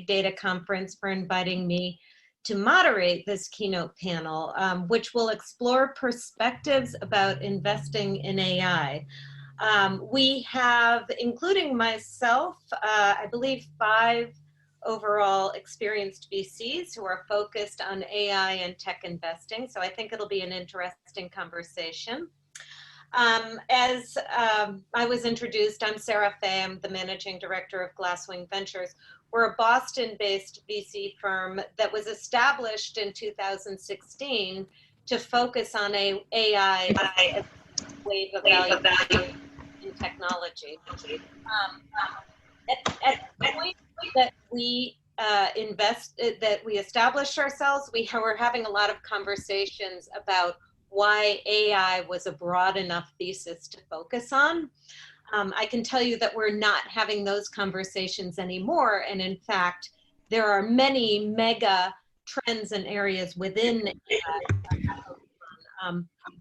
Data Conference, for inviting me to moderate this keynote panel, which will explore perspectives about investing in AI. We have, including myself, I believe 5 overall experienced VCs who are focused on AI and tech investing. So I think it'll be an interesting conversation. As I was introduced, I'm Sarah Fay. I'm the managing director of Glasswing Ventures. We're a Boston-based VC firm that was established in 2016 to focus on AI as a wave of value in technology. At the point that we established ourselves, we were having a lot of conversations about why AI was a broad enough thesis to focus on. I can tell you that we're not having those conversations anymore, and in fact, there are many mega trends and areas within AI.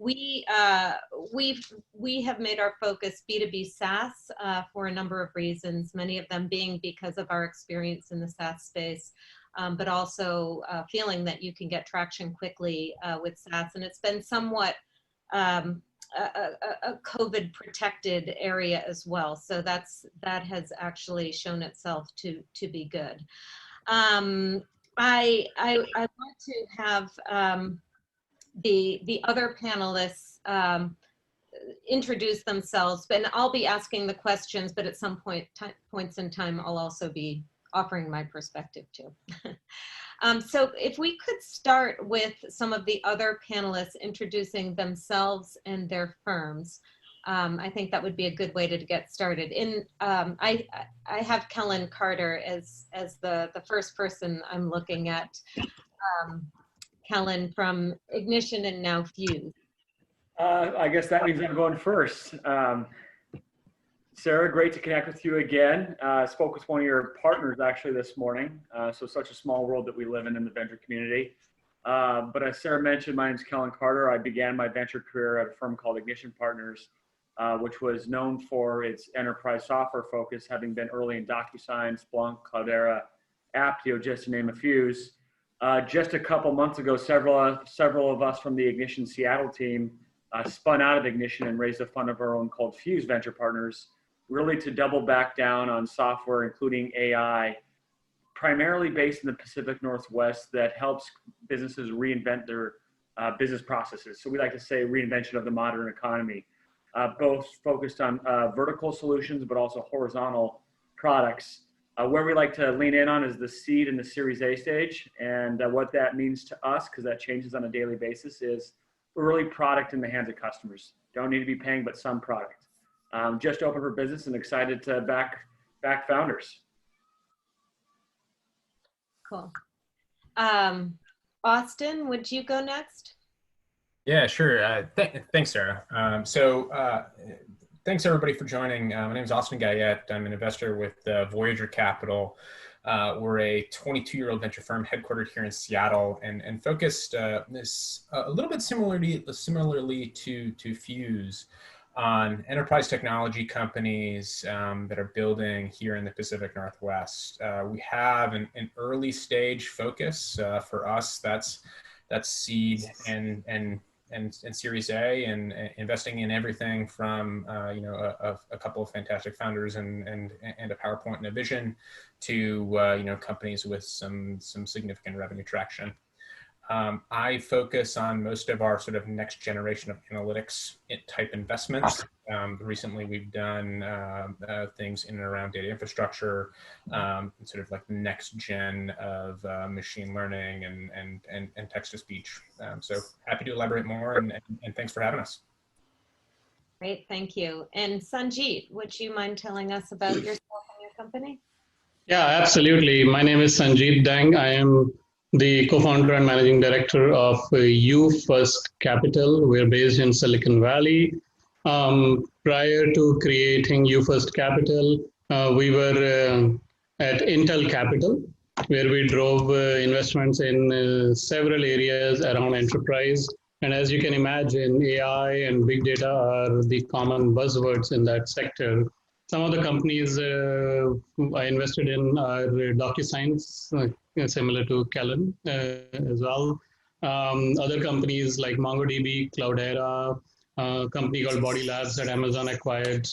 We have made our focus B2B SaaS for a number of reasons, many of them being because of our experience in the SaaS space, but also feeling that you can get traction quickly with SaaS. And it's been somewhat a COVID protected area as well. So that has actually shown itself to be good. I want to have the other panelists introduce themselves, and I'll be asking the questions, but at some points in time, I'll also be offering my perspective too. So if we could start with some of the other panelists introducing themselves and their firms, I think that would be a good way to get started. I have Kellen Carter as the first person I'm looking at. Kellen from Ignition and now Fuse. I guess that means I'm going first. Sarah, great to connect with you again. Spoke with one of your partners actually this morning. So such a small world that we live in the venture community. But as Sarah mentioned, my name is Kellen Carter. I began my venture career at a firm called Ignition Partners, which was known for its enterprise software focus, having been early in DocuSign, Splunk, Cloudera, Apptio, just to name a few. Just a couple months ago, several of us from the Ignition Seattle team spun out of Ignition and raised a fund of our own called Fuse Venture Partners, really to double back down on software, including AI, primarily based in the Pacific Northwest, that helps businesses reinvent their business processes. So we like to say reinvention of the modern economy, both focused on vertical solutions, but also horizontal products. Where we like to lean in on is the seed and the Series A stage. And what that means to us, because that changes on a daily basis, is early product in the hands of customers. Don't need to be paying, but some product. Just open for business and excited to back founders. Cool. Austin, would you go next? Yeah, sure. Thanks, Sarah. Thanks everybody for joining. My name is Austin Guyette. I'm an investor with Voyager Capital. We're a 22-year-old venture firm headquartered here in Seattle and focused this a little bit similarly to Fuse on enterprise technology companies that are building here in the Pacific Northwest. We have an early stage focus for us. That's seed and Series A, and investing in everything from a couple of fantastic founders and a PowerPoint and a vision to companies with some significant revenue traction. I focus on most of our sort of next generation of analytics type investments. Recently, we've done things in and around data infrastructure, sort of like the next gen of machine learning and text to speech. So happy to elaborate more, and thanks for having us. Great, thank you. And Sanjit, would you mind telling us about yourself and your company? Yeah, absolutely. My name is Sanjit Dang. I am the co-founder and managing director of U First Capital. We're based in Silicon Valley. Prior to creating U First Capital, we were at Intel Capital, where we drove investments in several areas around enterprise. And as you can imagine, AI and big data are the common buzzwords in that sector. Some of the companies I invested in are DocuSigns, similar to Kellen as well. Other companies like MongoDB, Cloudera, a company called Body Labs that Amazon acquired.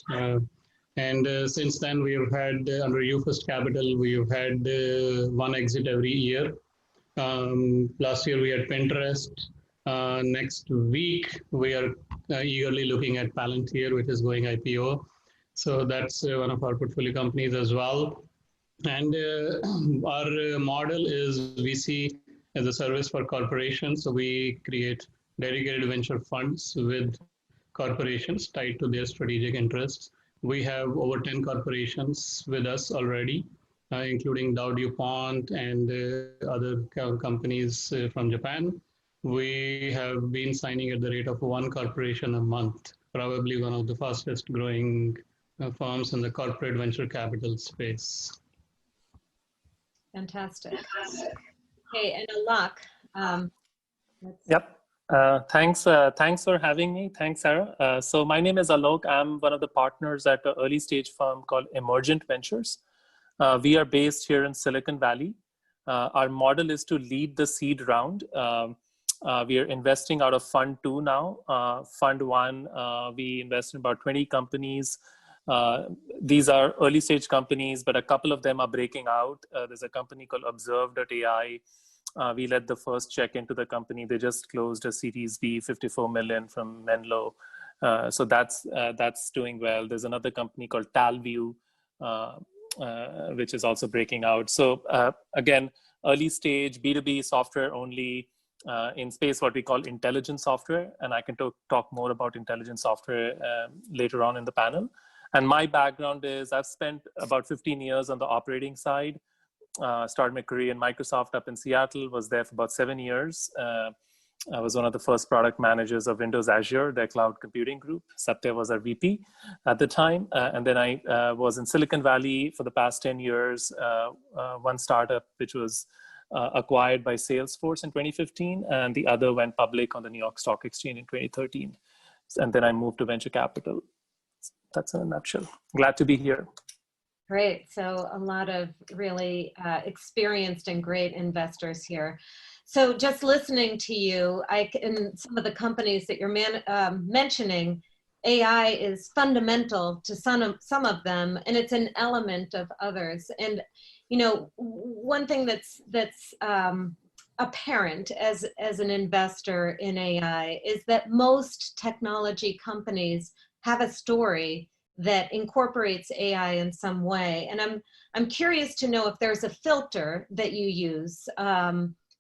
And since then, we've had, under UFirst Capital, we've had one exit every year. Last year, we had Pinterest. Next week, we are eagerly looking at Palantir, which is going IPO. So that's one of our portfolio companies as well. And our model is VC as a service for corporations. So we create dedicated venture funds with corporations tied to their strategic interests. We have over 10 corporations with us already, including Dow DuPont and other companies from Japan. We have been signing at the rate of one corporation a month, probably one of the fastest growing firms in the corporate venture capital space. Fantastic. Okay, and Alok. Yep. Thanks for having me. Thanks, Sarah. So my name is Alok. I'm one of the partners at an early stage firm called Emergent Ventures. We are based here in Silicon Valley. Our model is to lead the seed round. We are investing out of Fund 2 now. Fund 1, we invest in about 20 companies. These are early stage companies, but a couple of them are breaking out. There's a company called Observe.ai. We led the first check into the company. They just closed a Series B, 54 million from Menlo. So that's doing well. There's another company called Talview, which is also breaking out. So again, early stage B2B software only in space, what we call intelligent software. And I can talk more about intelligent software later on in the panel. And my background is I've spent about 15 years on the operating side. Started my career in Microsoft up in Seattle, was there for about 7 years. I was one of the first product managers of Windows Azure, their cloud computing group. Satya was our VP at the time. And then I was in Silicon Valley for the past 10 years, one startup which was acquired by Salesforce in 2015, and the other went public on the New York Stock Exchange in 2013. And then I moved to venture capital. That's in a nutshell. Glad to be here. Great. So a lot of really experienced and great investors here. So just listening to you, in some of the companies that you're mentioning, AI is fundamental to some of them, and it's an element of others. And you know, one thing that's apparent as an investor in AI is that most technology companies have a story that incorporates AI in some way. And I'm curious to know if there's a filter that you use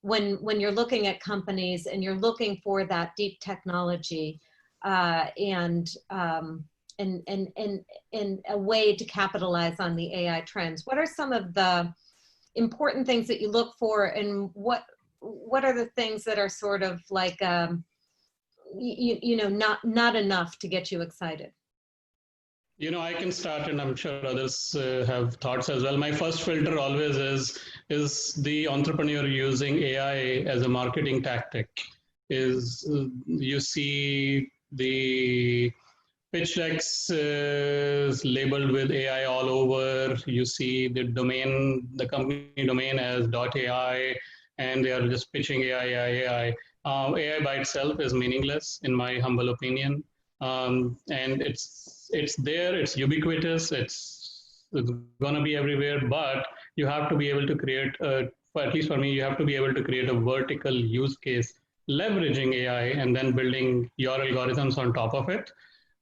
when you're looking at companies and you're looking for that deep technology and a way to capitalize on the AI trends. What are some of the important things that you look for, and what are the things that are sort of like not enough to get you excited? You know, I can start, and I'm sure others have thoughts as well. My first filter always is the entrepreneur using AI as a marketing tactic. You see the pitch decks labeled with AI all over. You see the company domain as .ai, and they are just pitching AI. AI by itself is meaningless, in my humble opinion. And it's there, it's ubiquitous, it's gonna be everywhere, but you have to be able to create, at least for me, you have to be able to create a vertical use case leveraging AI and then building your algorithms on top of it,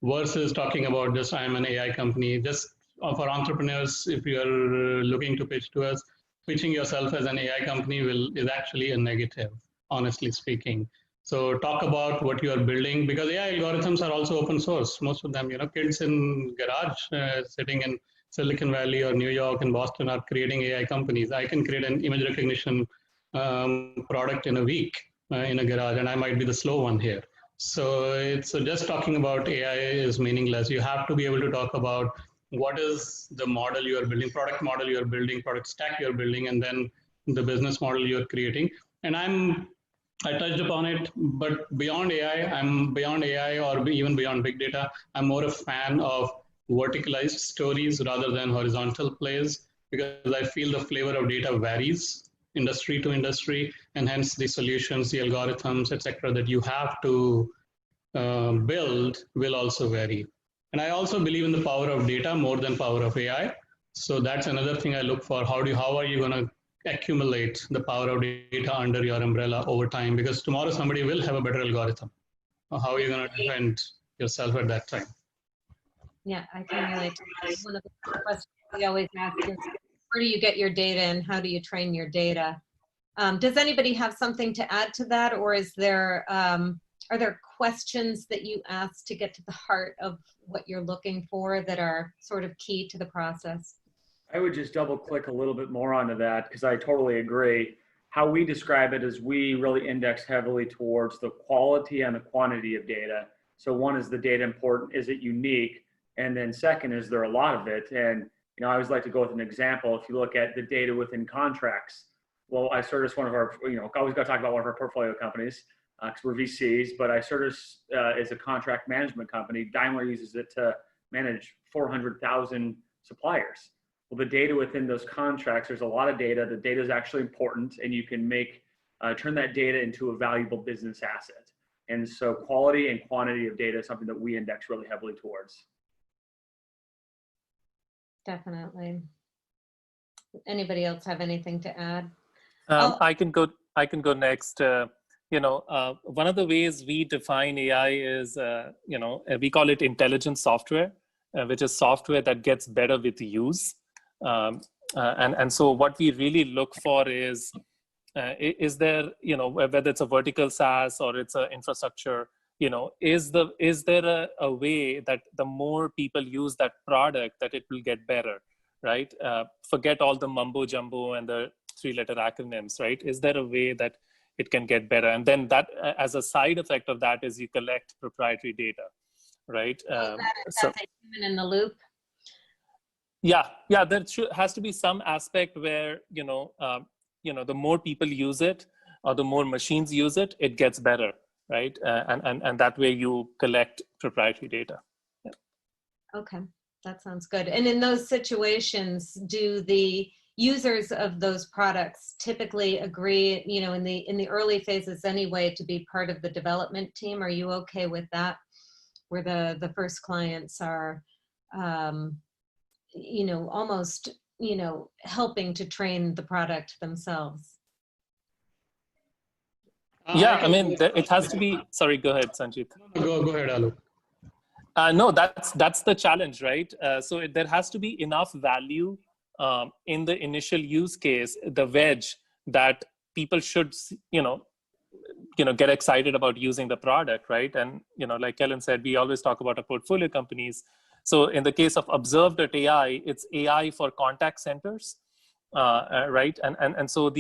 versus talking about just I'm an AI company. Just for entrepreneurs, if you're looking to pitch to us, pitching yourself as an AI company is actually a negative, honestly speaking. So talk about what you are building, because AI algorithms are also open source. Most of them, kids in garage sitting in Silicon Valley or New York and Boston are creating AI companies. I can create an image recognition product in a week in a garage, and I might be the slow one here. So just talking about AI is meaningless. You have to be able to talk about what is the model you are building, product model you are building, product stack you're building, and then the business model you're creating. And I touched upon it, but beyond AI or even beyond big data, I'm more a fan of verticalized stories rather than horizontal plays, because I feel the flavor of data varies industry to industry, and hence the solutions, the algorithms, etc., that you have to build will also vary. And I also believe in the power of data more than power of AI. So that's another thing I look for. How are you going to accumulate the power of data under your umbrella over time? Because tomorrow somebody will have a better algorithm. How are you going to defend yourself at that time? Yeah, I can relate to that. One of the questions we always ask is, where do you get your data and how do you train your data? Does anybody have something to add to that, or is there, are there questions that you ask to get to the heart of what you're looking for that are sort of key to the process? I would just double click a little bit more onto that because I totally agree. How we describe it is we really index heavily towards the quality and the quantity of data. So one, is the data important? Is it unique? And then second, is there a lot of it? And I always like to go with an example. If you look at the data within contracts, well, iCertis, one of our, always got to talk about one of our portfolio companies because we're VCs, but iCertis is a contract management company. Daimler uses it to manage 400,000 suppliers. Well, the data within those contracts, there's a lot of data. The data is actually important, and you can turn that data into a valuable business asset. And so quality and quantity of data is something that we index really heavily towards. Definitely. Anybody else have anything to add? I can go next. One of the ways we define AI is, we call it intelligent software, which is software that gets better with use. And so what we really look for is there, whether it's a vertical SaaS or it's an infrastructure, is there a way that the more people use that product, that it will get better, right? Forget all the mumbo jumbo and the 3-letter acronyms, right? Is there a way that it can get better? And then that, as a side effect of that, is you collect proprietary data, right? That's a human in the loop. Yeah, there has to be some aspect where, the more people use it or the more machines use it, it gets better, right? And that way you collect proprietary data. Yeah. Okay, that sounds good. And in those situations, do the users of those products typically agree, in the early phases anyway, to be part of the development team? Are you okay with that, where the first clients are, almost, helping to train the product themselves? Yeah, I mean, it has to be. Sorry, go ahead, Sanjit. Go ahead, Alok. No, that's the challenge, right? So there has to be enough value in the initial use case, the wedge, that people should, get excited about using the product, right? And like Kellen said, we always talk about our portfolio companies. So in the case of Observed.ai, it's AI for contact centers, right? And so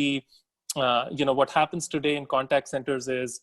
what happens today in contact centers is,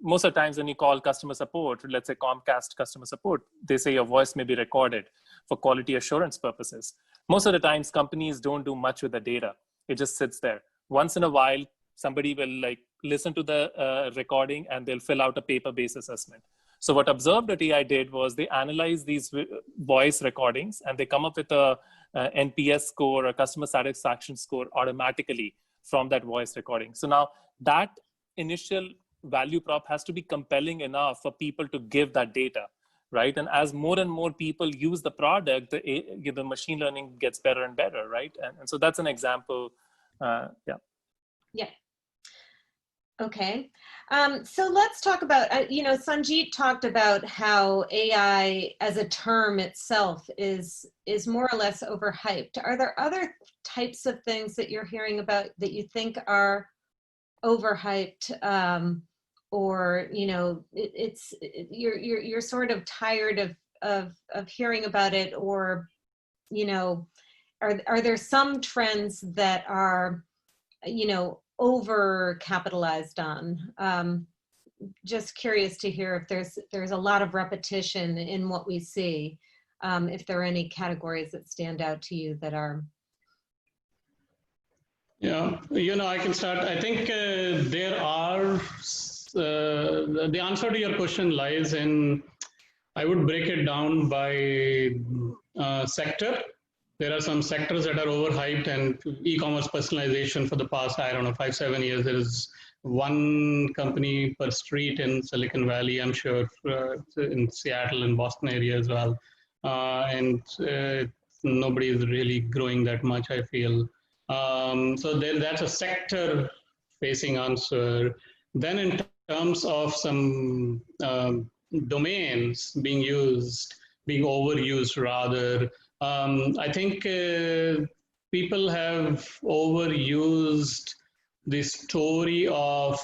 most of the times when you call customer support, let's say Comcast customer support, they say your voice may be recorded for quality assurance purposes. Most of the times companies don't do much with the data. It just sits there. Once in a while, somebody will listen to the recording and they'll fill out a paper-based assessment. So what Observed.ai did was they analyze these voice recordings and they come up with a NPS score, a customer satisfaction score automatically from that voice recording. So now that initial value prop has to be compelling enough for people to give that data, right? And as more and more people use the product, the machine learning gets better and better, right? And so that's an example. Yeah. Okay. So let's talk about, Sanjit talked about how AI as a term itself is more or less overhyped. Are there other types of things that you're hearing about that you think are overhyped, or you're sort of tired of hearing about it, or are there some trends that are over capitalized on? Just curious to hear if there's a lot of repetition in what we see, if there are any categories that stand out to you that are. Yeah, I can start. I think there are, the answer to your question lies in I would break it down by sector. There are some sectors that are overhyped, and e-commerce personalization for the past, I don't know, 5-7 years. There is one company per street in Silicon Valley, I'm sure, in Seattle and Boston area as well. And nobody is really growing that much, I feel. So that's a sector facing answer. Then in terms of some domains being overused rather, I think people have overused the story of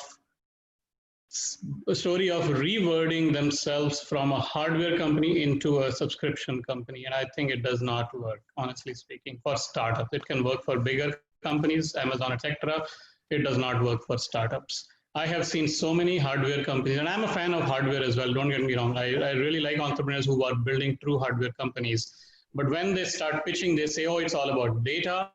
rewording themselves from a hardware company into a subscription company. And I think it does not work, honestly speaking, for startups. It can work for bigger companies, Amazon, etc. It does not work for startups. I have seen so many hardware companies, and I'm a fan of hardware as well, don't get me wrong. I really like entrepreneurs who are building true hardware companies. But when they start pitching, they say, oh, it's all about data,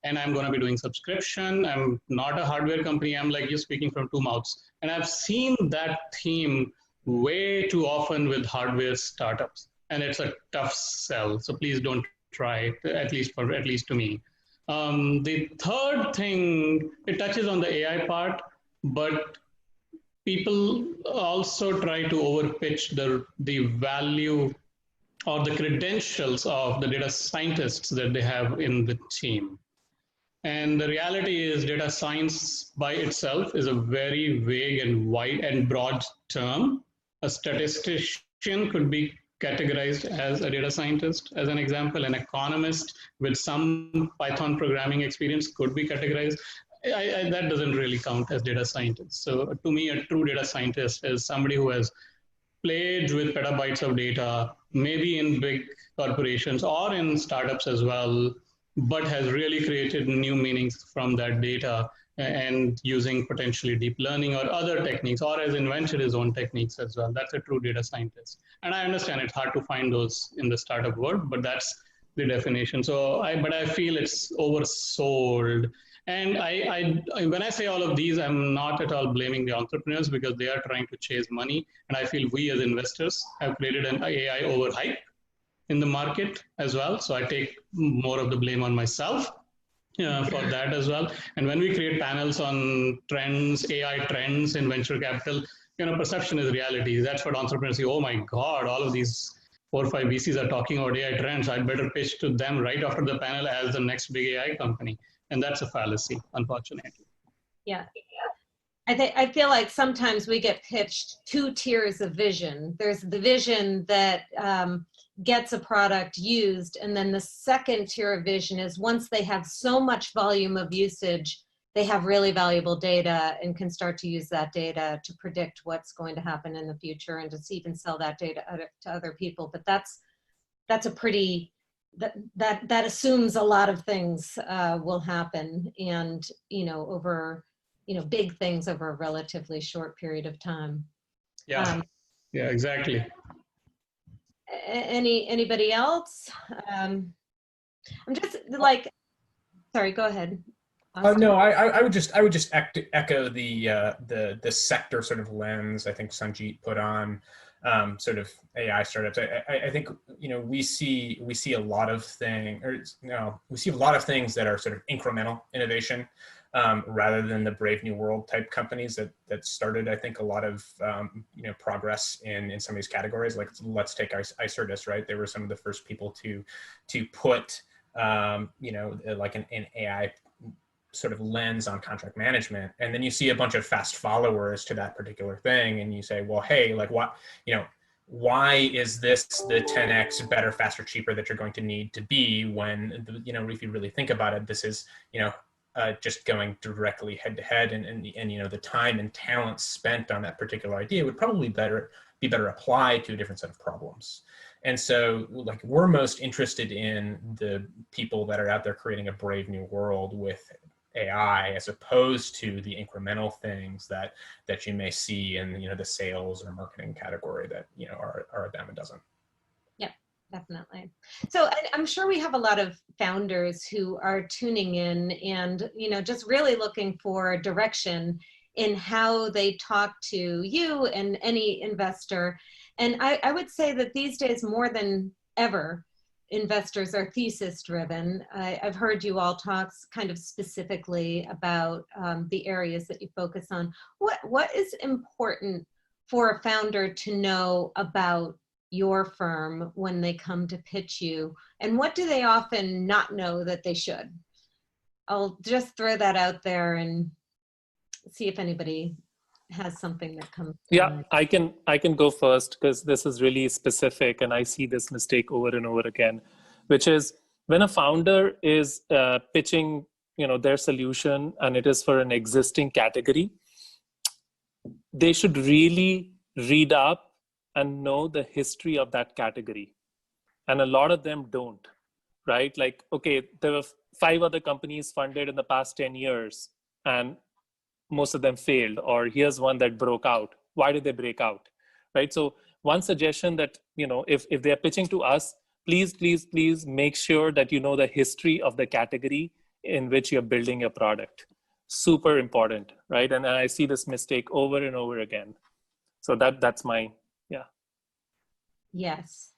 and I'm going to be doing subscription. I'm not a hardware company. I'm like, you're speaking from two mouths. And I've seen that theme way too often with hardware startups, and it's a tough sell. So please don't try it, at least to me. The third thing, it touches on the AI part, but people also try to overpitch the value or the credentials of the data scientists that they have in the team. And the reality is data science by itself is a very vague and wide and broad term. A statistician could be categorized as a data scientist, as an example. An economist with some Python programming experience could be categorized. That doesn't really count as data scientist. So to me, a true data scientist is somebody who has played with petabytes of data, maybe in big corporations or in startups as well, but has really created new meanings from that data and using potentially deep learning or other techniques, or has invented his own techniques as well. That's a true data scientist. And I understand it's hard to find those in the startup world, but that's the definition. So I feel it's oversold. And when I say all of these, I'm not at all blaming the entrepreneurs because they are trying to chase money. And I feel we as investors have created an AI overhype in the market as well. So I take more of the blame on myself for that as well. And when we create panels on trends, AI trends in venture capital, perception is reality. That's what entrepreneurs say, oh my God, all of these 4 or 5 VCs are talking about AI trends. I'd better pitch to them right after the panel as the next big AI company. And that's a fallacy, unfortunately. Yeah. I feel like sometimes we get pitched 2 tiers of vision. There's the vision that gets a product used, and then the second tier of vision is once they have so much volume of usage, they have really valuable data and can start to use that data to predict what's going to happen in the future and to even sell that data to other people. But that's a pretty, that assumes a lot of things will happen, and over big things over a relatively short period of time. Yeah, yeah, exactly. Anybody else? I'm just like, sorry, go ahead. No, I would just echo the sector sort of lens I think Sanjit put on sort of AI startups. I think we see a lot of things, we see a lot of things that are sort of incremental innovation rather than the Brave New World type companies that started, I think, a lot of progress in some of these categories. Like let's take Icertis, right? They were some of the first people to put like an AI sort of lens on contract management. And then you see a bunch of fast followers to that particular thing. And you say, well, hey, like what, why is this the 10x better, faster, cheaper that you're going to need to be when, if you really think about it, this is, just going directly head to head, and the time and talent spent on that particular idea would probably be better applied to a different set of problems. And so like we're most interested in the people that are out there creating a brave new world with AI, as opposed to the incremental things that you may see in the sales or marketing category that are a dime a dozen. Yeah, definitely. So I'm sure we have a lot of founders who are tuning in and just really looking for direction in how they talk to you and any investor. And I would say that these days more than ever, investors are thesis driven. I've heard you all talk kind of specifically about the areas that you focus on. What is important for a founder to know about your firm when they come to pitch you? And what do they often not know that they should? I'll just throw that out there and see if anybody has something that comes to Yeah, mind. I can go first because this is really specific, and I see this mistake over and over again, which is when a founder is pitching, their solution and it is for an existing category, they should really read up and know the history of that category. And a lot of them don't, right? Like, okay, there were 5 other companies funded in the past 10 years and most of them failed, or here's one that broke out. Why did they break out, right? So one suggestion that, if they're pitching to us, please make sure that you know the history of the category in which you're building your product. Super important, right? And I see this mistake over and over again. So that's my, yeah. Yes.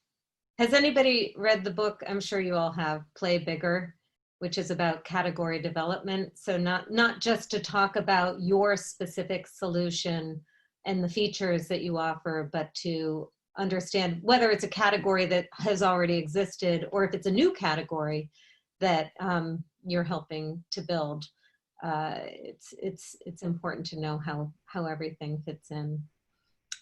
Has anybody read the book? I'm sure you all have, Play Bigger, which is about category development. So not just to talk about your specific solution and the features that you offer, but to understand whether it's a category that has already existed or if it's a new category that you're helping to build. It's important to know how everything fits in.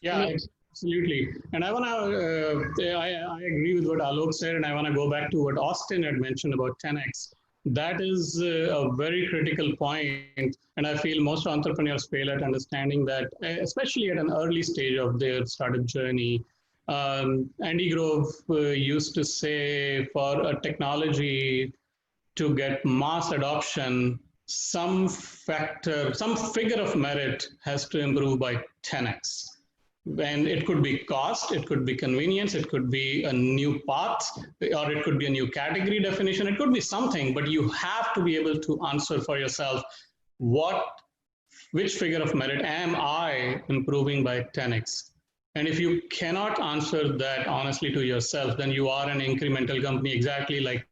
Yeah, absolutely. And I want to, I agree with what Alok said, and I want to go back to what Austin had mentioned about 10x. That is a very critical point, and I feel most entrepreneurs fail at understanding that, especially at an early stage of their startup journey. Andy Grove used to say, for a technology to get mass adoption, some figure of merit has to improve by 10x. And it could be cost, it could be convenience, it could be a new path, or it could be a new category definition. It could be something, but you have to be able to answer for yourself, which figure of merit am I improving by 10x? And if you cannot answer that honestly to yourself, then you are an incremental company, exactly like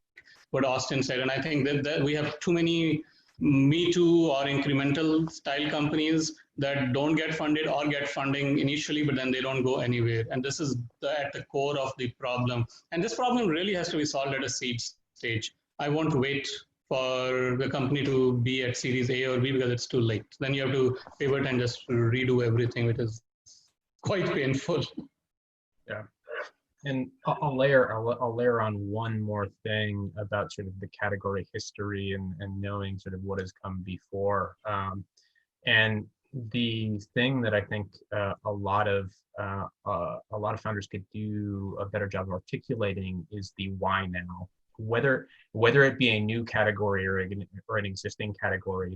what Austin said. And I think that we have too many Me Too or incremental style companies that don't get funded or get funding initially, but then they don't go anywhere. And this is at the core of the problem. And this problem really has to be solved at a seed stage. I won't wait for the company to be at series A or B because it's too late. Then you have to pivot and just redo everything, which is quite painful. Yeah. And I'll layer on one more thing about sort of the category history and knowing sort of what has come before. And the thing that I think a lot of founders could do a better job of articulating is the why now. Whether it be a new category or an existing category,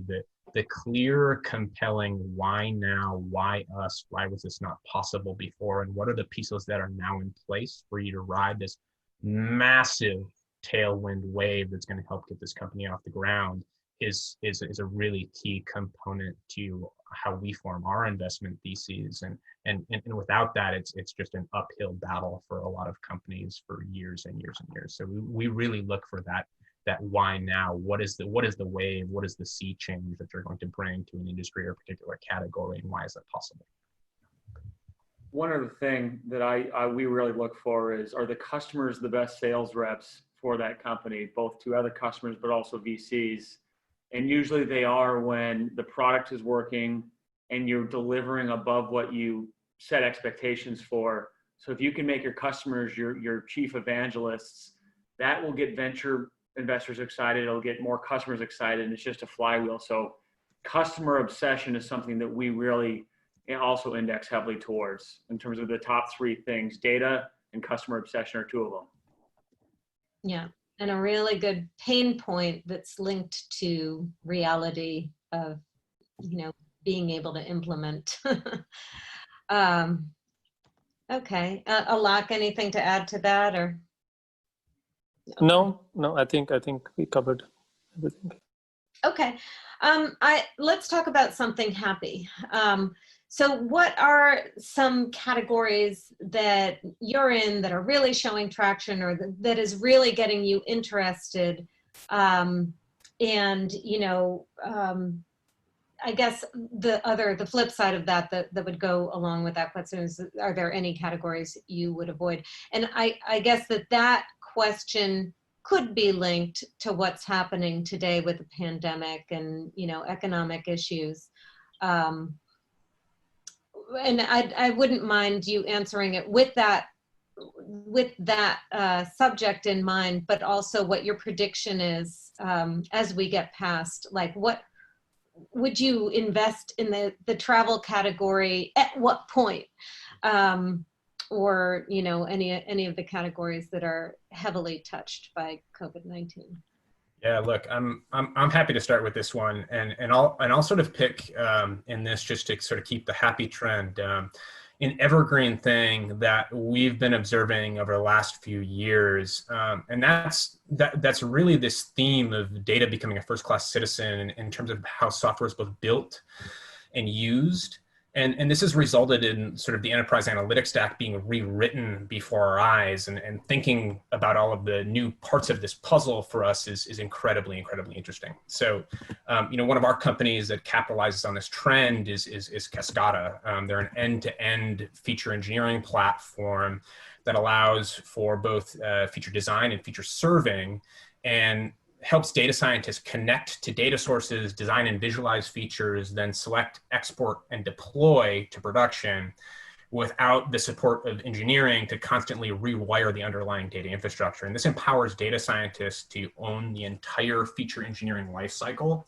the clear, compelling why now, why us, why was this not possible before, and what are the pieces that are now in place for you to ride this massive tailwind wave that's going to help get this company off the ground is a really key component to how we form our investment theses. And without that, it's just an uphill battle for a lot of companies for years and years and years. So we really look for that why now. What is the wave? What is the sea change that you're going to bring to an industry or a particular category, and why is that possible? One other thing that we really look for is, are the customers the best sales reps for that company, both to other customers but also VCs? And usually they are when the product is working and you're delivering above what you set expectations for. So if you can make your customers your chief evangelists, that will get venture investors excited. It'll get more customers excited, and it's just a flywheel. So customer obsession is something that we really also index heavily towards in terms of the top 3 things. Data and customer obsession are 2 of them. Yeah. And a really good pain point that's linked to reality of, being able to implement. Okay. Alok, anything to add to that, or? No, I think we covered everything. Okay. Let's talk about something happy. So what are some categories that you're in that are really showing traction, or that is really getting you interested? And, you know, I guess the flip side of that would go along with that question is, are there any categories you would avoid? And I guess that question could be linked to what's happening today with the pandemic and, you know, economic issues. And I wouldn't mind you answering it with that subject in mind, but also what your prediction is as we get past, like, what would you invest in the travel category at what point? Or, you know, any of the categories that are heavily touched by COVID-19. Yeah, look, I'm happy to start with this one, and I'll sort of pick in this just to sort of keep the happy trend. An evergreen thing that we've been observing over the last few years, and that's really this theme of data becoming a first-class citizen in terms of how software is both built and used. And this has resulted in sort of the enterprise analytics stack being rewritten before our eyes, and thinking about all of the new parts of this puzzle for us is incredibly, incredibly interesting. So, you know, one of our companies that capitalizes on this trend is Cascada. They're an end-to-end feature engineering platform that allows for both feature design and feature serving, and helps data scientists connect to data sources, design and visualize features, then select, export, and deploy to production without the support of engineering to constantly rewire the underlying data infrastructure. And this empowers data scientists to own the entire feature engineering lifecycle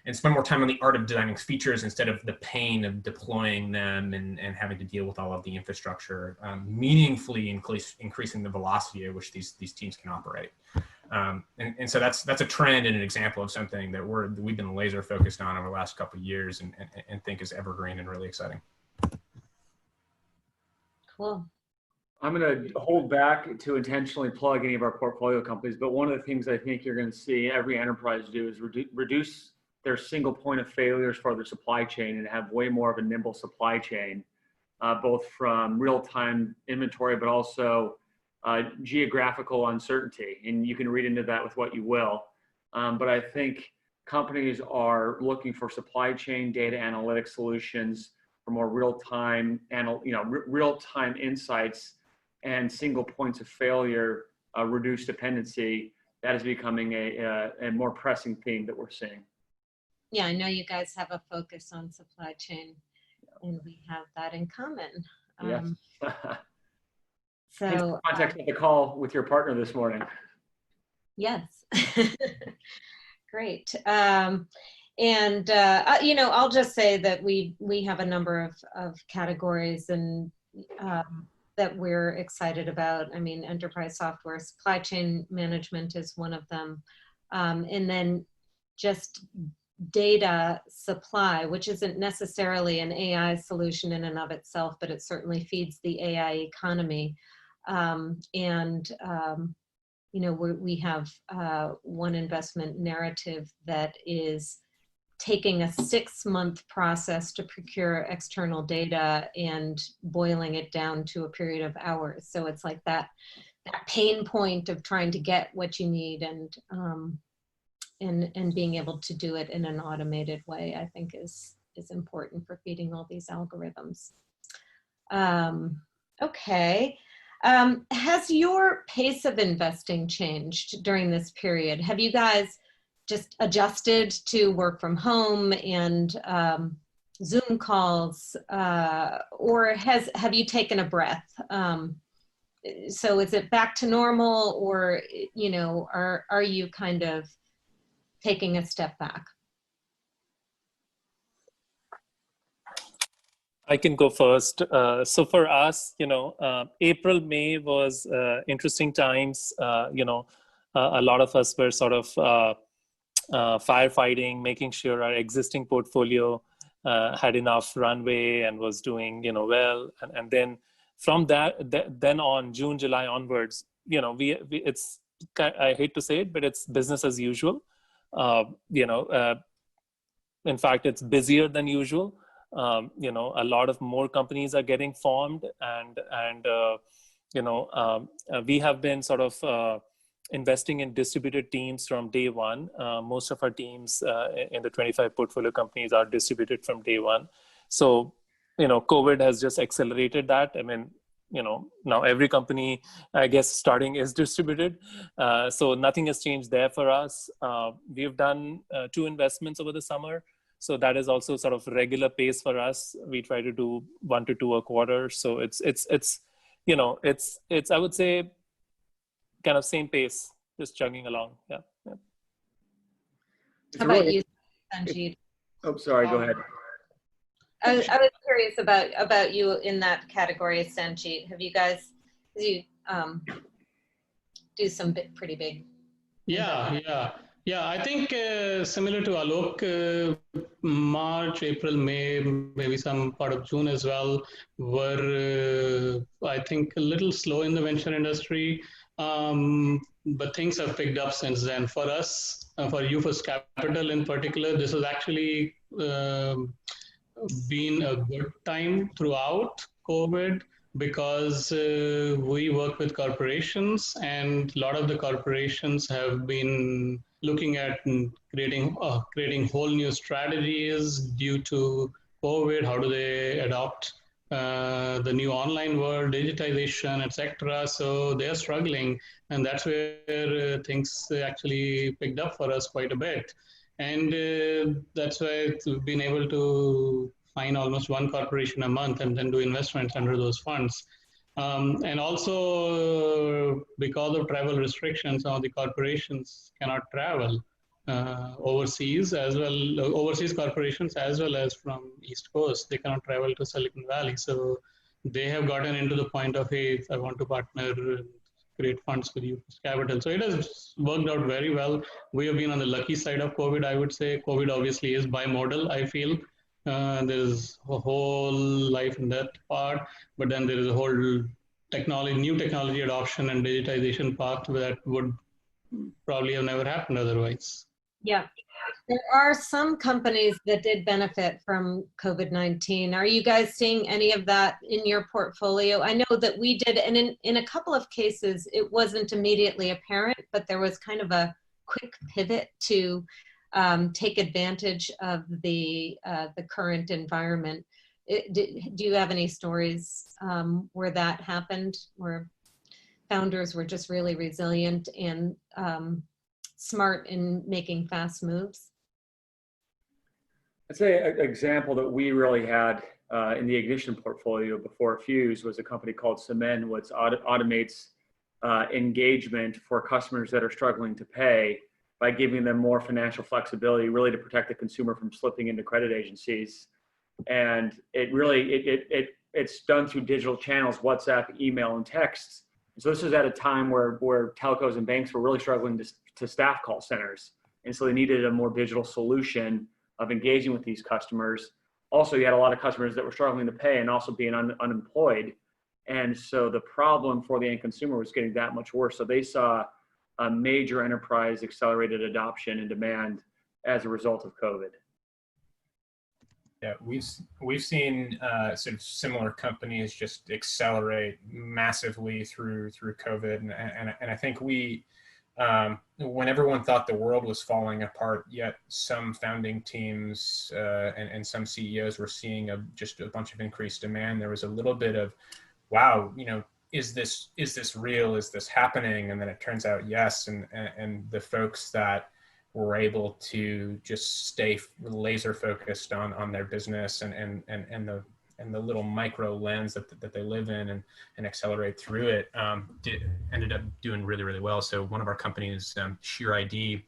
and spend more time on the art of designing features instead of the pain of deploying them and having to deal with all of the infrastructure, meaningfully increasing the velocity at which these teams can operate. And so that's a trend and an example of something that we've been laser focused on over the last couple of years and think is evergreen and really exciting. Cool. I'm going to hold back to intentionally plug any of our portfolio companies, but one of the things I think you're going to see every enterprise do is reduce their single point of failures for their supply chain and have way more of a nimble supply chain, both from real-time inventory, but also geographical uncertainty. And you can read into that with what you will. But I think companies are looking for supply chain data analytics solutions for more real-time, real-time insights and single points of failure, reduced dependency. That is becoming a more pressing theme that we're seeing. Yeah, I know you guys have a focus on supply chain, and we have that in common. Yes. So context of the call with your partner this morning. Yes. Great. You know, I'll just say that we have a number of categories and that we're excited about. I mean, enterprise software, supply chain management is one of them. And then just data supply, which isn't necessarily an AI solution in and of itself, but it certainly feeds the AI economy. You know, we have one investment narrative that is taking a 6-month process to procure external data and boiling it down to a period of hours. So it's like that pain point of trying to get what you need and being able to do it in an automated way, I think is important for feeding all these algorithms. Okay. Has your pace of investing changed during this period? Have you guys just adjusted to work from home and Zoom calls, or have you taken a breath? So is it back to normal, or, you know, are you kind of taking a step back? I can go first. So for us, you know, April, May was interesting times. You know, a lot of us were sort of firefighting, making sure our existing portfolio had enough runway and was doing, you know, well. And then from then on, June, July onwards, you know, it's, I hate to say it, but it's business as usual. You know, in fact, it's busier than usual. A lot of more companies are getting formed, and we have been sort of investing in distributed teams from day one. Most of our teams in the 25 portfolio companies are distributed from day one. So, COVID has just accelerated that. I mean, now every company, I guess, starting is distributed. So nothing has changed there for us. We've done 2 investments over the summer. So that is also sort of regular pace for us. We try to do 1 to 2 a quarter. So it's I would say, kind of same pace, just chugging along. Yeah. How about you, Sanjit? Oh, sorry, go ahead. I was curious about you in that category, Sanjit. Have you guys, do some pretty big? Yeah. I think similar to Alok, March, April, May, maybe some part of June as well, were I think a little slow in the venture industry. But things have picked up since then. For us, for UFirst Capital in particular, this has actually been a good time throughout COVID, because we work with corporations, and a lot of the corporations have been looking at creating whole new strategies due to COVID. How do they adopt the new online world, digitization, etc.? So they are struggling, and that's where things actually picked up for us quite a bit. And that's why we've been able to find almost 1 corporation a month and then do investments under those funds. And also, because of travel restrictions, some of the corporations cannot travel overseas as well, overseas corporations as well as from East Coast. They cannot travel to Silicon Valley. So they have gotten into the point of, hey, if I want to partner, create funds with UFirst Capital. So it has worked out very well. We have been on the lucky side of COVID, I would say. COVID obviously is bimodal, I feel. There's a whole life and death part, but then there is a whole new technology adoption and digitization path that would probably have never happened otherwise. Yeah. There are some companies that did benefit from COVID-19. Are you guys seeing any of that in your portfolio? I know that we did, and in a couple of cases, it wasn't immediately apparent, but there was kind of a quick pivot to take advantage of the current environment. Do you have any stories where that happened, where founders were just really resilient and smart in making fast moves? I'd say an example that we really had in the Ignition portfolio before Fuse was a company called Cement, which automates engagement for customers that are struggling to pay by giving them more financial flexibility, really to protect the consumer from slipping into credit agencies. And it really, it's done through digital channels, WhatsApp, email, and texts. So this is at a time where telcos and banks were really struggling to staff call centers. And so they needed a more digital solution of engaging with these customers. Also, you had a lot of customers that were struggling to pay and also being unemployed. And so the problem for the end consumer was getting that much worse. So they saw a major enterprise accelerated adoption and demand as a result of COVID. Yeah, we've seen sort of similar companies just accelerate massively through COVID, and I think we, when everyone thought the world was falling apart, yet some founding teams and some CEOs were seeing just a bunch of increased demand. There was a little bit of, wow, is this real? Is this happening? And then it turns out yes, and the folks that were able to just stay laser focused on their business and the little micro lens that they live in and accelerate through it ended up doing really, really well. So one of our companies, Sheer ID,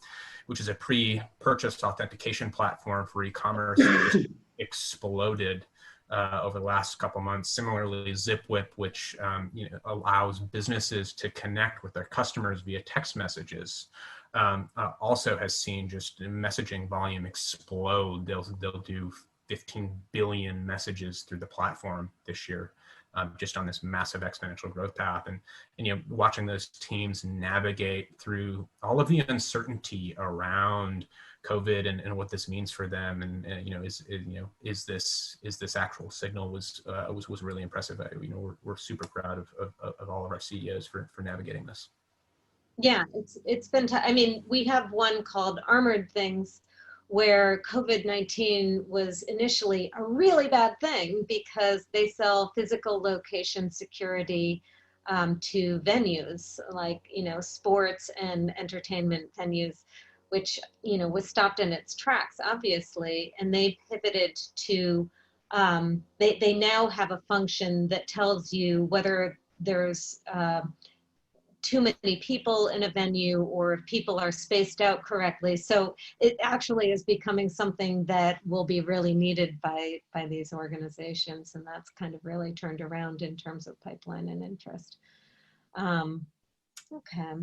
which is a pre-purchase authentication platform for e-commerce, just exploded over the last couple of months. Similarly, ZipWhip, which allows businesses to connect with their customers via text messages, also has seen just messaging volume explode. They'll do 15 billion messages through the platform this year, just on this massive exponential growth path. And watching those teams navigate through all of the uncertainty around COVID and what this means for them, and is this actual signal was really impressive. We're super proud of all of our CEOs for navigating this. Yeah, it's been. I mean, we have one called Armored Things, where COVID-19 was initially a really bad thing because they sell physical location security to venues like, sports and entertainment venues, which, was stopped in its tracks, obviously. And they pivoted to, they now have a function that tells you whether there's too many people in a venue or if people are spaced out correctly. So it actually is becoming something that will be really needed by these organizations. And that's kind of really turned around in terms of pipeline and interest. Okay.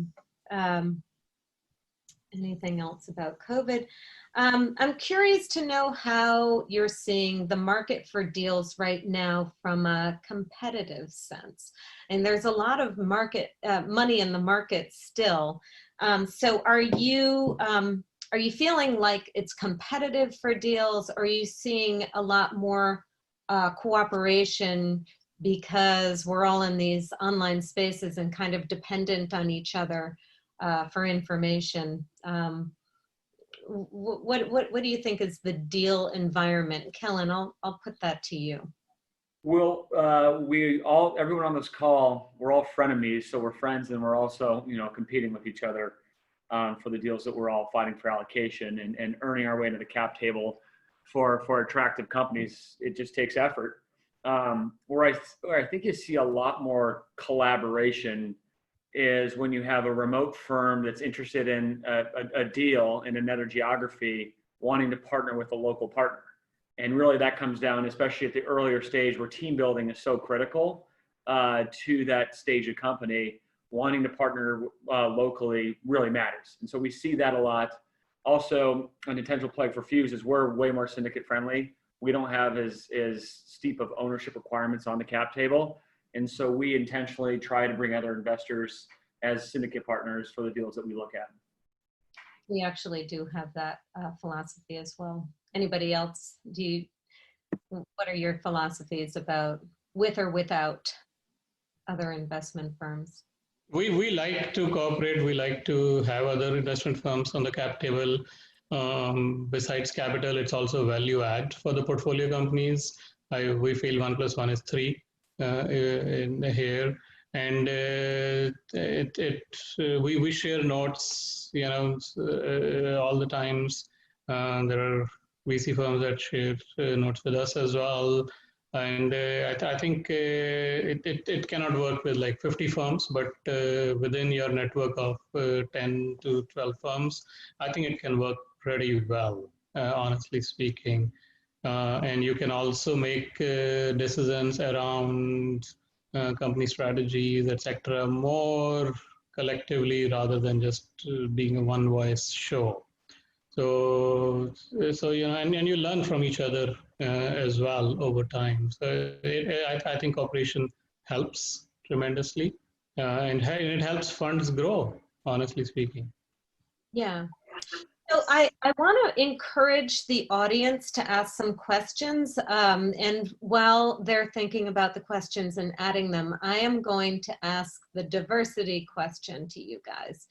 Anything else about COVID? I'm curious to know how you're seeing the market for deals right now from a competitive sense. And there's a lot of market money in the market still. So are you feeling like it's competitive for deals? Or are you seeing a lot more cooperation because we're all in these online spaces and kind of dependent on each other for information? What do you think is the deal environment? Kellen, I'll put that to you. Well, everyone on this call, we're all frenemies, so we're friends, and we're also, competing with each other for the deals that we're all fighting for allocation and earning our way into the cap table for attractive companies. It just takes effort. Where I think you see a lot more collaboration is when you have a remote firm that's interested in a deal in another geography, wanting to partner with a local partner. And really that comes down, especially at the earlier stage where team building is so critical to that stage of company, wanting to partner locally really matters. And so we see that a lot. Also, an intentional plug for Fuse is we're way more syndicate friendly. We don't have as steep of ownership requirements on the cap table. And so we intentionally try to bring other investors as syndicate partners for the deals that we look at. We actually do have that philosophy as well. Anybody else? What are your philosophies about with or without other investment firms? We like to cooperate. We like to have other investment firms on the cap table. Besides capital, it's also value add for the portfolio companies. We feel 1 + 1 is 3. In here, and we share notes, all the times. There are VC firms that share notes with us as well, and I think it cannot work with like 50 firms, but within your network of 10 to 12 firms, I think it can work pretty well, honestly speaking. And you can also make decisions around company strategies, etc., more collectively rather than just being a one voice show. So and you learn from each other as well over time. So I think cooperation helps tremendously, and it helps funds grow, honestly speaking. Yeah. So I want to encourage the audience to ask some questions, and while they're thinking about the questions and adding them, I am going to ask the diversity question to you guys.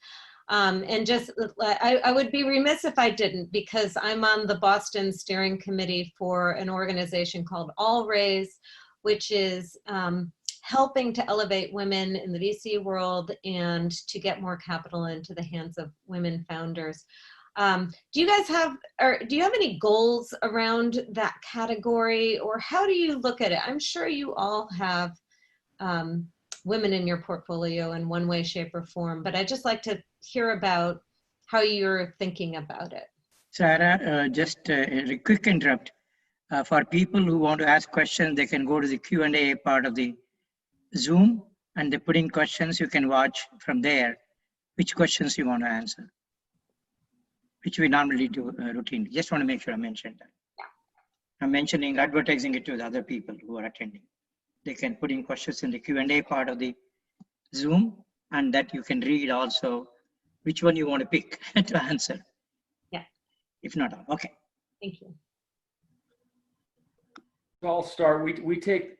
And just, I would be remiss if I didn't, because I'm on the Boston steering committee for an organization called All Raise, which is helping to elevate women in the VC world and to get more capital into the hands of women founders. Do you guys have, or do you have any goals around that category, or how do you look at it? I'm sure you all have women in your portfolio in one way, shape, or form, but I'd just like to hear about how you're thinking about it. Sarah, just a quick interrupt. For people who want to ask questions, they can go to the Q&A part of the Zoom, and they put in questions. You can watch from there which questions you want to answer, which we normally do routinely. Just want to make sure I mentioned that. Yeah. I'm mentioning, advertising it to the other people who are attending. They can put in questions in the Q&A part of the Zoom, and that you can read also which one you want to pick to answer. Yeah. if not all. Okay. Thank you. I'll start. We take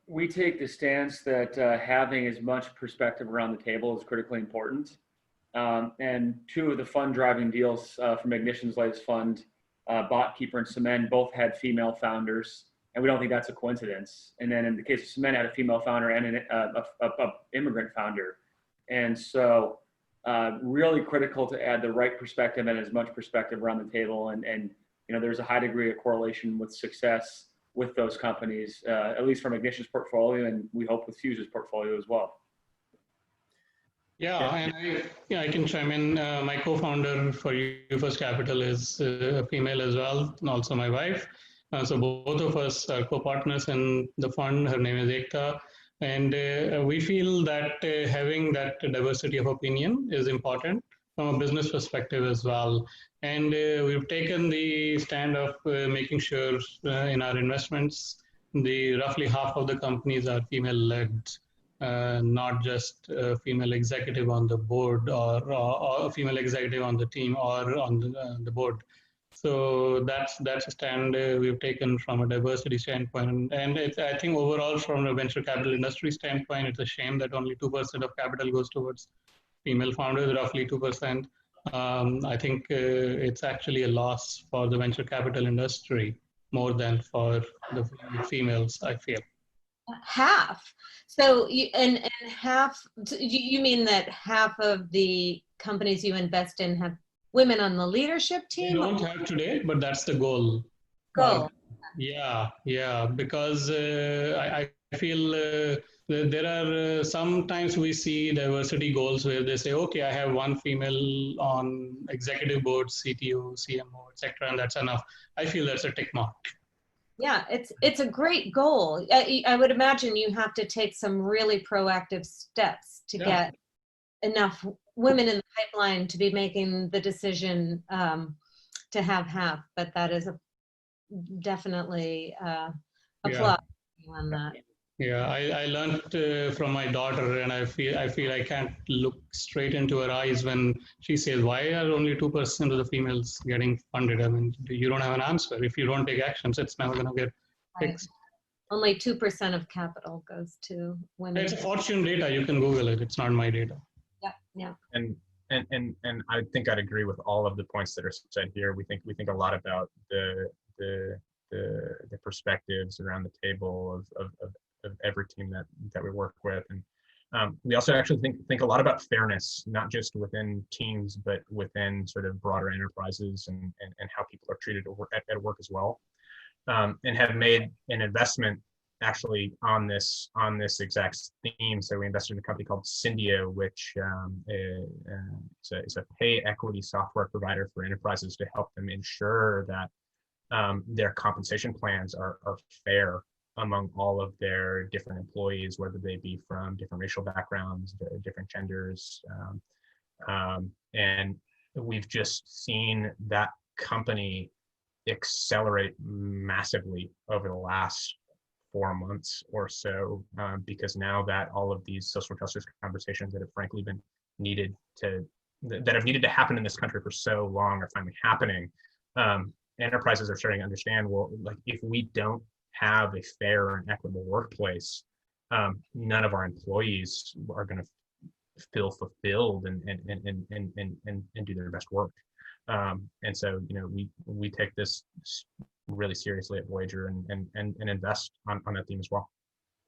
the stance that having as much perspective around the table is critically important. And two of the fund driving deals from Ignition's latest fund, BotKeeper and Cement, both had female founders, and we don't think that's a coincidence. And then in the case of Cement, had a female founder and an immigrant founder. And so really critical to add the right perspective and as much perspective around the table. And you know, there's a high degree of correlation with success with those companies, at least from Ignition's portfolio, and we hope with Fuse's portfolio as well. Yeah, and I can chime in. My co-founder for UFirst Capital is a female as well, and also my wife. So both of us are co-partners in the fund. Her name is Ekta. And we feel that having that diversity of opinion is important from a business perspective as well. And we've taken the stand of making sure in our investments, the roughly half of the companies are female-led. Not just a female executive on the board or a female executive on the team or on the board. So that's a stand we've taken from a diversity standpoint. And I think overall from a venture capital industry standpoint, it's a shame that only 2% of capital goes towards female founders, roughly 2%. I think it's actually a loss for the venture capital industry more than for the females, I feel. Half. So and half, you mean that half of the companies you invest in have women on the leadership team? We don't have today, but that's the goal. Yeah, because I feel there are sometimes we see diversity goals where they say, okay, I have one female on executive board, CTO, CMO, etc., and that's enough. I feel that's a tick mark. Yeah, it's a great goal. I would imagine you have to take some really proactive steps to get enough women in the pipeline to be making the decision to have half. But that is definitely a plus on that. Yeah, I learned from my daughter, and I feel I can't look straight into her eyes when she says, "Why are only 2% of the females getting funded?" I mean, you don't have an answer. If you don't take actions, it's never going to get fixed. Right. Only 2% of capital goes to women. It's a Fortune data. You can Google it. It's not my data. Yeah. And I think I'd agree with all of the points that are said here. We think a lot about the perspectives around the table of every team that we work with, and we also actually think a lot about fairness, not just within teams, but within sort of broader enterprises and how people are treated at work as well, and have made an investment actually on this exact theme. So we invested in a company called Syndio, which is a pay equity software provider for enterprises to help them ensure that their compensation plans are fair among all of their different employees, whether they be from different racial backgrounds, different genders. And we've just seen that company accelerate massively over the last 4 months or so, because now that all of these social justice conversations that have frankly been needed to happen in this country for so long are finally happening. Enterprises are starting to understand, well, like if we don't have a fair and equitable workplace, none of our employees are going to feel fulfilled and do their best work. And so, you know, we take this really seriously at Voyager and invest on that theme as well.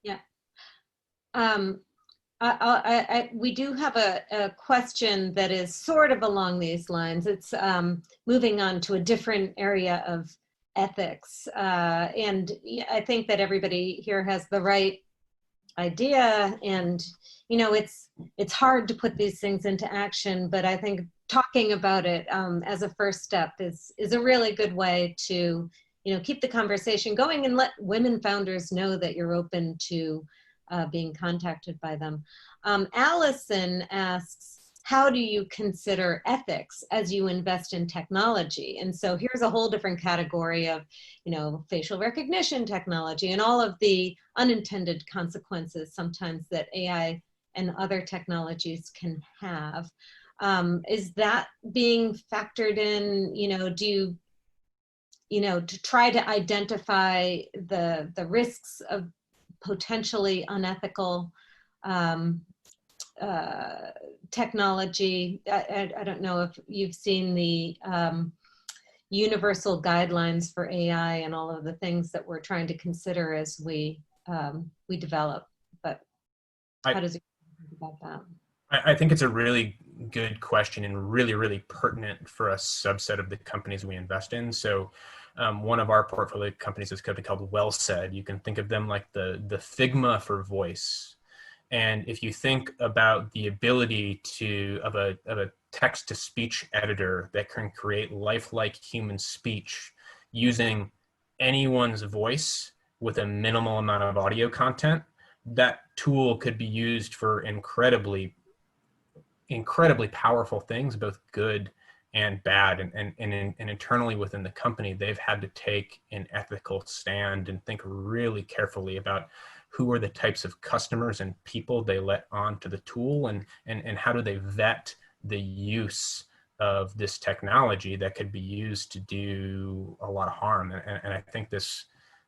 Yeah. We do have a question that is sort of along these lines. It's moving on to a different area of ethics. And I think that everybody here has the right idea, and you know, it's hard to put these things into action, but I think talking about it as a first step is a really good way to, you know, keep the conversation going and let women founders know that you're open to being contacted by them. Allison asks, how do you consider ethics as you invest in technology? And so here's a whole different category of, you know, facial recognition technology and all of the unintended consequences sometimes that AI and other technologies can have. Is that being factored in? Do you, to try to identify the risks of potentially unethical technology? I don't know if you've seen the universal guidelines for AI and all of the things that we're trying to consider as we develop. But how does it think about that? I think it's a really good question and really, really pertinent for a subset of the companies we invest in. So one of our portfolio companies is a company called Well Said. You can think of them like the Figma for voice. And if you think about the ability of a text-to-speech editor that can create lifelike human speech using anyone's voice with a minimal amount of audio content, that tool could be used for incredibly powerful things, both good and bad. And internally within the company, they've had to take an ethical stand and think really carefully about who are the types of customers and people they let onto the tool, and how do they vet the use of this technology that could be used to do a lot of harm. And I think this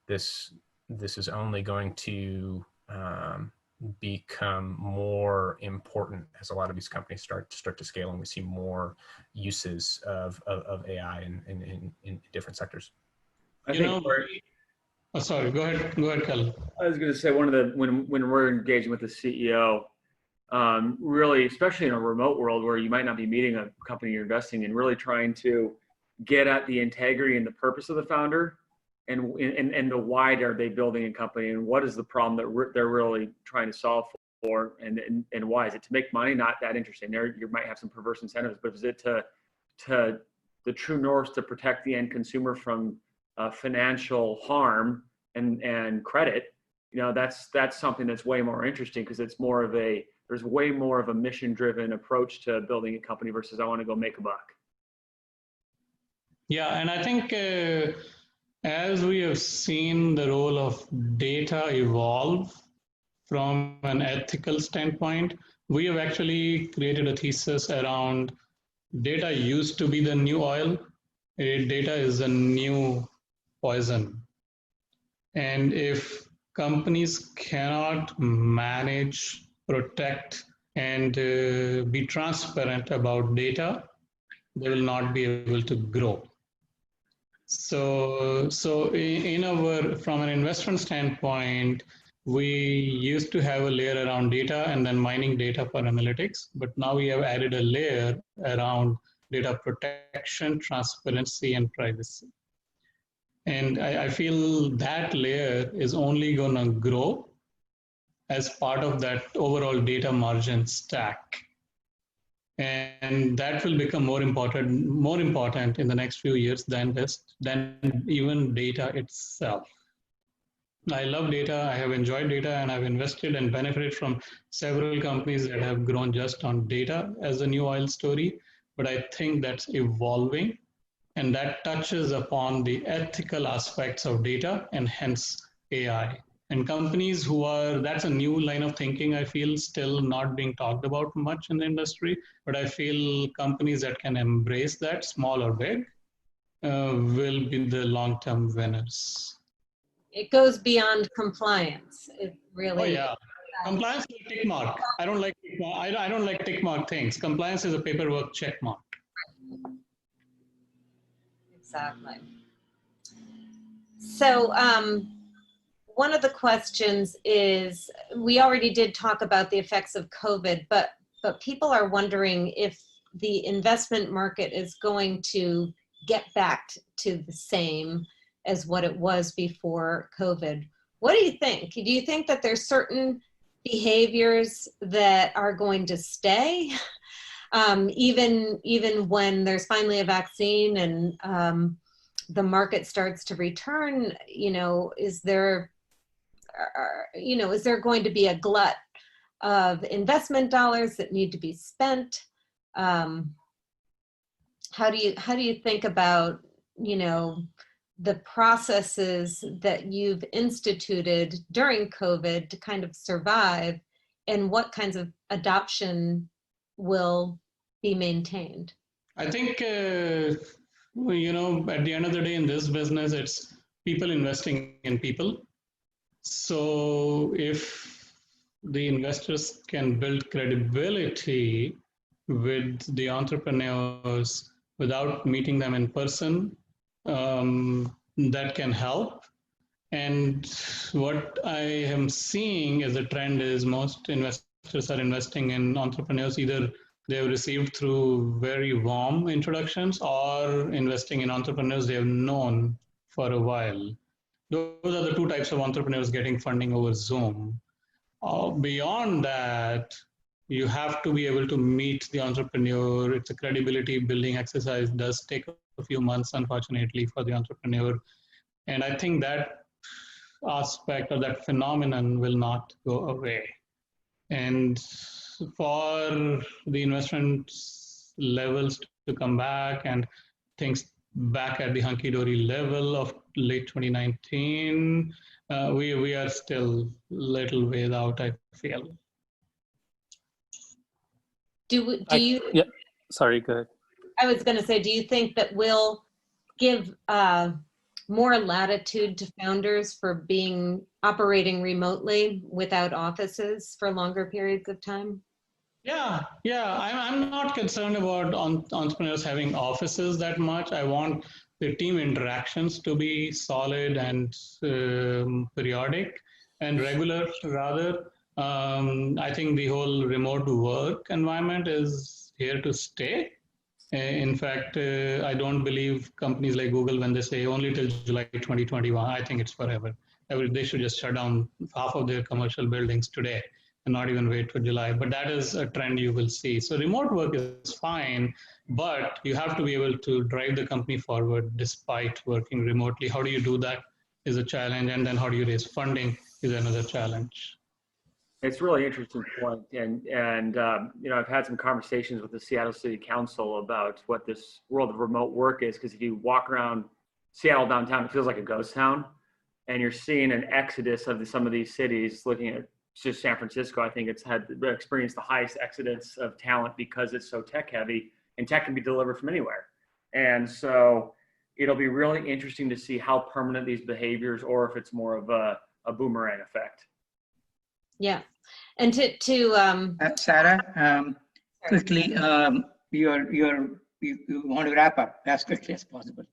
is only going to become more important as a lot of these companies start to scale, and we see more uses of AI in different sectors. Sorry, go ahead, Kellen. I was going to say, when we're engaging with the CEO, really, especially in a remote world where you might not be meeting a company you're investing in, really trying to get at the integrity and the purpose of the founder, and the why are they building a company, and what is the problem that they're really trying to solve for, and why is it to make money? Not that interesting. You might have some perverse incentives, but is it to the true north, to protect the end consumer from financial harm and credit? That's something that's way more interesting, because it's there's way more of a mission-driven approach to building a company versus I want to go make a buck. Yeah, and I think as we have seen the role of data evolve from an ethical standpoint, we have actually created a thesis around data used to be the new oil. Data is the new poison. And if companies cannot manage, protect, and be transparent about data, they will not be able to grow. So from an investment standpoint, we used to have a layer around data and then mining data for analytics, but now we have added a layer around data protection, transparency, and privacy. And I feel that layer is only going to grow as part of that overall data margin stack. And that will become more important in the next few years than even data itself. I love data, I have enjoyed data, and I've invested and benefited from several companies that have grown just on data as a new oil story. But I think that's evolving, and that touches upon the ethical aspects of data and hence AI. And companies that's a new line of thinking, I feel, still not being talked about much in the industry, but I feel companies that can embrace that, small or big, will be the long-term winners. It goes beyond compliance. It really. Oh yeah, compliance is a tick mark. I don't like tick mark things. Compliance is a paperwork check mark. Exactly. So one of the questions is, we already did talk about the effects of COVID, but people are wondering if the investment market is going to get back to the same as what it was before COVID. What do you think? Do you think that there's certain behaviors that are going to stay, even when there's finally a vaccine and the market starts to return? Is there going to be a glut of investment dollars that need to be spent? How do you think about, the processes that you've instituted during COVID to kind of survive, and what kinds of adoption will be maintained? I think, you know, at the end of the day in this business, it's people investing in people. So if the investors can build credibility with the entrepreneurs without meeting them in person, that can help. And what I am seeing as a trend is most investors are investing in entrepreneurs either they have received through very warm introductions or investing in entrepreneurs they have known for a while. Those are the two types of entrepreneurs getting funding over Zoom. Beyond that, you have to be able to meet the entrepreneur. It's a credibility building exercise. It does take a few months, unfortunately, for the entrepreneur. And I think that aspect or that phenomenon will not go away. And for the investment levels to come back and things back at the hunky-dory level of late 2019, we are still little ways out, I feel. Yeah, sorry, go ahead. I was going to say, do you think that we'll give more latitude to founders for operating remotely without offices for longer periods of time? Yeah, I'm not concerned about entrepreneurs having offices that much. I want the team interactions to be solid and periodic and regular rather. I think the whole remote work environment is here to stay. In fact, I don't believe companies like Google when they say only till July 2021. I think it's forever. They should just shut down half of their commercial buildings today and not even wait for July. But that is a trend you will see. So remote work is fine, but you have to be able to drive the company forward despite working remotely. How do you do that is a challenge. And then how do you raise funding is another challenge. It's a really interesting point. And you know, I've had some conversations with the Seattle City Council about what this world of remote work is, because if you walk around Seattle downtown, it feels like a ghost town. And you're seeing an exodus of some of these cities. Looking at just San Francisco, I think it's experienced the highest exodus of talent because it's so tech heavy, and tech can be delivered from anywhere. And so it'll be really interesting to see how permanent these behaviors, or if it's more of a boomerang effect. Yeah. And Sarah, quickly, you want to wrap up as quickly as possible.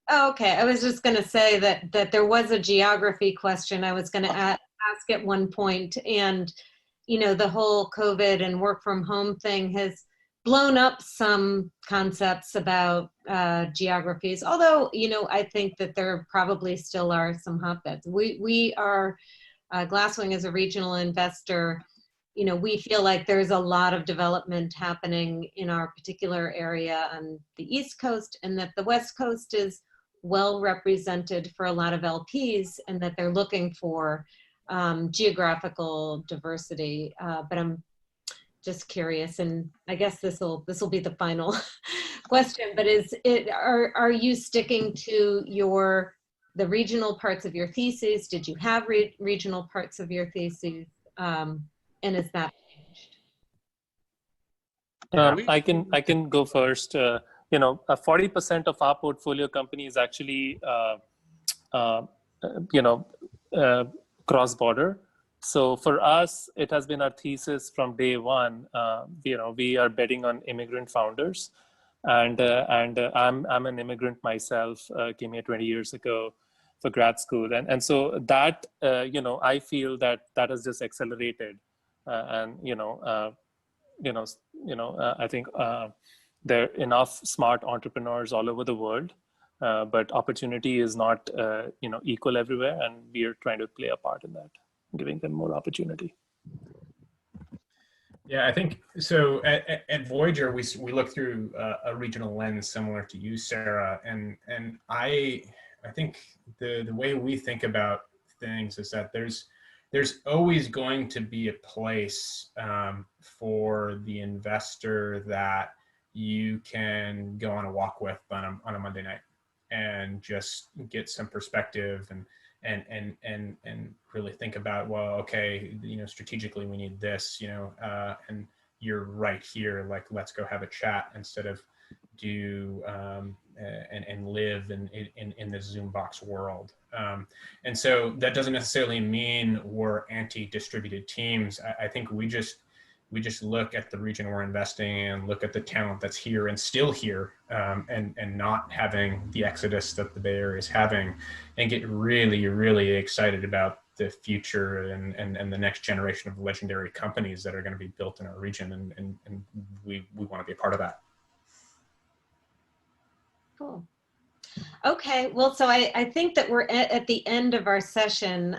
Oh, okay. I was just going to say that there was a geography question I was going to ask at one point, and you know, the whole COVID and work from home thing has blown up some concepts about geographies. Although, you know, I think that there probably still are some hotbeds. We are Glasswing as a regional investor. You know, we feel like there's a lot of development happening in our particular area on the East Coast, and that the West Coast is well represented for a lot of LPs, and that they're looking for geographical diversity. But I'm just curious, and I guess this will be the final question. But are you sticking to the regional parts of your thesis? Did you have regional parts of your thesis? And is that changed? I can go first. You know, 40% of our portfolio company is actually, you know, cross-border. So for us, it has been our thesis from day one. You know, we are betting on immigrant founders, and I'm an immigrant myself. Came here 20 years ago for grad school, and so that you know, I feel that has just accelerated, and I think there are enough smart entrepreneurs all over the world, but opportunity is not you know, equal everywhere, and we are trying to play a part in that, giving them more opportunity. Yeah, I think so. At Voyager, we look through a regional lens similar to you, Sarah, and I think the way we think about things is that there's always going to be a place for the investor that you can go on a walk with on a Monday night and just get some perspective and really think about, well, okay, you know, strategically we need this, you know, and you're right here, like, let's go have a chat instead of do and live in the Zoom box world. And so that doesn't necessarily mean we're anti-distributed teams. I think we just look at the region we're investing in, look at the talent that's here and still here, and not having the exodus that the Bay Area is having, and get really, really excited about the future and the next generation of legendary companies that are going to be built in our region. And we want to be a part of that. Cool. Okay, well, so I think that we're at the end of our session.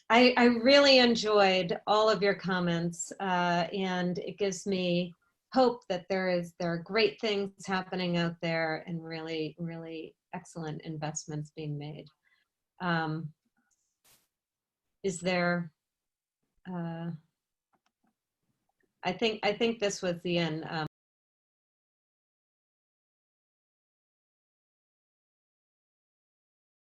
I really enjoyed all of your comments, and it gives me hope that there are great things happening out there and really, really excellent investments being made. Is there, I think this was the end.